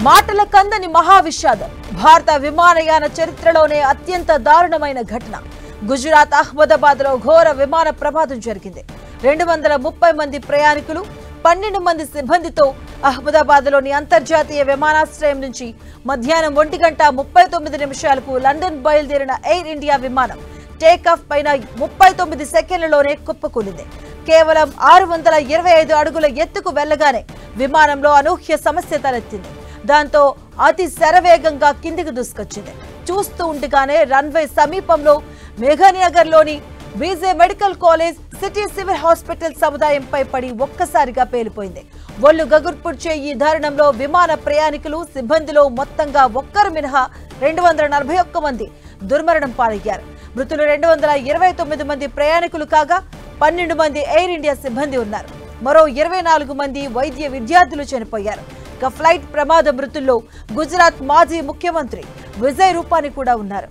మాటల కందని మహావిషాదం. భారత విమానయాన చరిత్రలోనే అత్యంత దారుణమైన ఘటన. గుజరాత్ అహ్మదాబాద్ లో ఘోర విమాన ప్రమాదం జరిగింది. 230 మంది ప్రయాణికులు 12 మంది సిబ్బందితో అహ్మదాబాద్ లోని అంతర్జాతీయ విమానాశ్రయం నుంచి మధ్యాహ్నం 1:39 లండన్ బయలుదేరిన ఎయిర్ ఇండియా విమానం టేకాఫ్ పైన 39 సెకండ్లలోనే కుప్పకూలింది. కేవలం 625 అడుగుల ఎత్తుకు వెళ్లగానే విమానంలో అనూహ్య సమస్య తలెత్తింది. దాంతో అతి శరవేగంగా కిందికి దూసుకొచ్చింది. చూస్తూ ఉండగానే రన్వే సమీపంలో మేఘానగర్లోని BJ medical college city civil hospital సముదాయంపై పడి ఒక్కసారిగా పేలిపోయింది. ఒళ్ళు గగుర్పుడ్చే ఈ దారుణంలో విమాన ప్రయాణికులు సిబ్బందిలో మొత్తంగా ఒక్కరు మినహా 241 మంది దుర్మరణం పాలయ్యారు. మృతులు 229 మంది ప్రయాణికులు కాగా 12 మంది ఎయిర్ ఇండియా సిబ్బంది ఉన్నారు. మరో 24 మంది వైద్య విద్యార్థులు చనిపోయారు. ఇక ఫ్లైట్ ప్రమాద మృతుల్లో గుజరాత్ మాజీ ముఖ్యమంత్రి విజయ్ రూపానీ కూడా ఉన్నారు.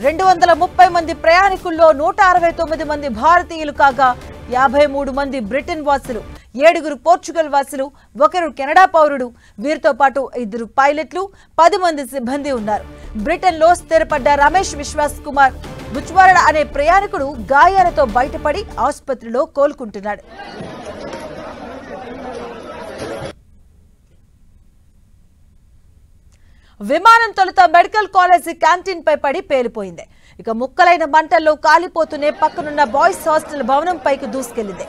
230 మంది ప్రయాణికుల్లో 169 మంది భారతీయులు కాగా 53 మంది బ్రిటన్ వాసులు, 7 పోర్చుగల్ వాసులు, 1 కెనడా పౌరుడు. వీరితో పాటు 2 పైలట్లు, 10 మంది సిబ్బంది ఉన్నారు. బ్రిటన్ లో స్థిరపడ్డ రమేష్ విశ్వాస్ కుమార్ బుచ్వాడ అనే ప్రయాణికుడు గాయాలతో బయటపడి ఆసుపత్రిలో కోలుకుంటున్నాడు. విమానం తొలుత మెడికల్ కాలేజీ క్యాంటీన్ పై పడి పేలిపోయింది. ఇక ముక్కలైన మంటల్లో కాలిపోతూనే పక్కనున్న బాయ్స్ హాస్టల్ భవనం పైకి దూసుకెళ్లింది.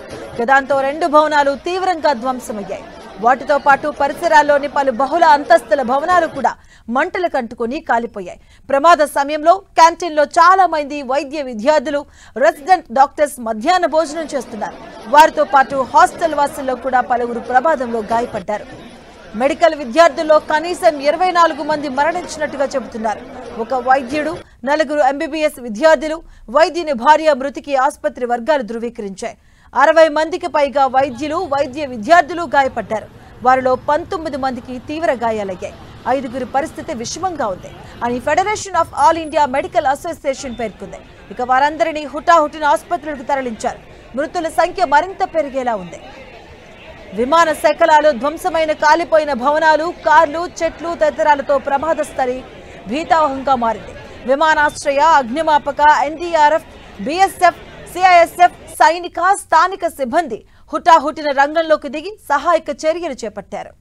దాంతో 2 భవనాలు తీవ్రంగా ధ్వంసమయ్యాయి. వాటితో పాటు పరిసరాల్లోని పలు బహుళ అంతస్తుల భవనాలు కూడా మంటలు కంటుకుని కాలిపోయాయి. ప్రమాద సమయంలో క్యాంటీన్లో చాలా మంది వైద్య విద్యార్థులు, రెసిడెంట్ డాక్టర్స్ మధ్యాహ్న భోజనం చేస్తున్నారు. వారితో పాటు హాస్టల్ వాసుల్లో కూడా పలువురు ప్రమాదంలో గాయపడ్డారు. మెడికల్ విద్యార్థుల్లో కనీసం 24 మంది మరణించినట్టుగా చెబుతున్నారు. ఒక వైద్యుడు, 4 ఎంబీబీఎస్ విద్యార్థులు, వైద్యుని భార్య మృతికి ఆసుపత్రి వర్గాలు ధృవీకరించాయి. 60 మందికి పైగా వైద్యులు, వైద్య విద్యార్థులు గాయపడ్డారు. వారిలో 19 మందికి తీవ్ర గాయాలయ్యాయి. 5 పరిస్థితి విషమంగా ఉంది అని federation of all India medical association పేర్కొంది. ఇక వారందరినీ హుటాహుటిన ఆసుపత్రులకు తరలించారు. మృతుల సంఖ్య మరింత పెరిగేలా ఉంది. విమాన శకలాలు, ధ్వంసమైన కాలిపోయిన భవనాలు, కార్లు, చెట్లు తదితరాలతో ప్రమాద స్థలి భీతావహంగా మారింది. విమానాశ్రయ, అగ్నిమాపక, ఎన్డీఆర్ఎఫ్, బీఎస్ఎఫ్, సిఐఎస్ఎఫ్, సైనిక, స్థానిక సిబ్బంది హుటాహుటిన రంగంలోకి దిగి సహాయక చర్యలు చేపట్టారు.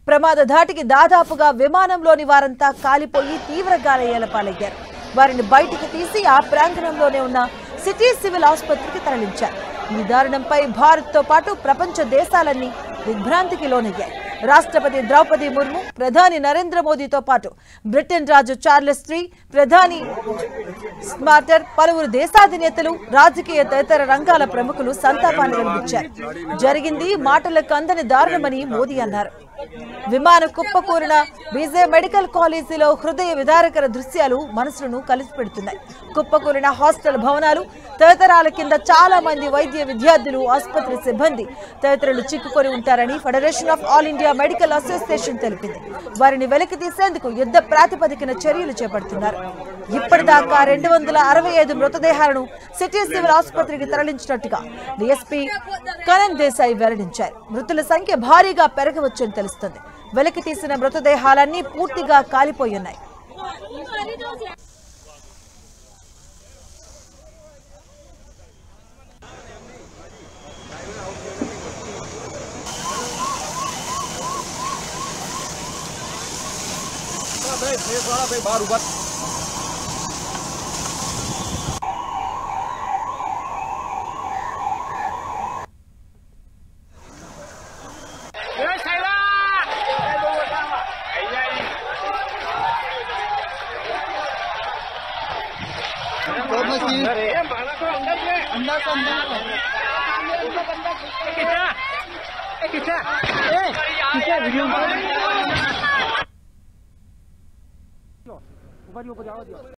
ప్రమాద ధాటికి దాదాపుగా విమానంలోని వారంతా కాలిపోయి తీవ్ర గాయాల పాలయ్యారు. వారిని బయటికి తీసి ఆ ప్రాంగణంలోనే ఉన్న సిటీ సివిల్ ఆసుపత్రికి తరలించారు. ఈ దారుణంపై భారత్ తో పాటు ప్రపంచ దేశాలన్నీ దిగ్భ్రాంతికి లోనయ్యాయి. రాష్ట్రపతి ద్రౌపది ముర్ము, ప్రధాని నరేంద్ర మోదీతో పాటు బ్రిటన్ రాజు చార్లెస్ III, ప్రధాని స్మార్టర్, పలువురు దేశాధినేతలు, రాజకీయ తదితర రంగాల ప్రముఖులు సంతాపాన్ని వెలిబుచ్చారు. జరిగింది మాటలకు అందని దారుణమని మోదీ అన్నారు. విమాన కుప్పకూలిన బీజే మెడికల్ కాలేజీలో హృదయ విదారకర దృశ్యాలు మనసులను కలిసిపెడుతున్నాయి. కుప్పకూలిన హాస్టల్ భవనాలు తదితరాల కింద చాలా మంది వైద్య విద్యార్థులు, ఆసుపత్రి సిబ్బంది తదితరులు చిక్కుకొని ఉంటారని federation of all India medical association తెలిపింది. వారిని వెలికి తీసేందుకు యుద్ధ ప్రాతిపదికన చర్యలు చేపడుతున్నారు. ఇప్పటిదాకా 265 మృతదేహాలను సిటీ సివిల్ ఆసుపత్రికి తరలించినట్టుగా డీఎస్పీ కరణ్ దేశాయ్ వెల్లడించారు. మృతుల సంఖ్య భారీగా పెరగవచ్చని తెలుస్తుంది. వెలికి తీసిన మృతదేహాలన్నీ పూర్తిగా కాలిపోయున్నాయి.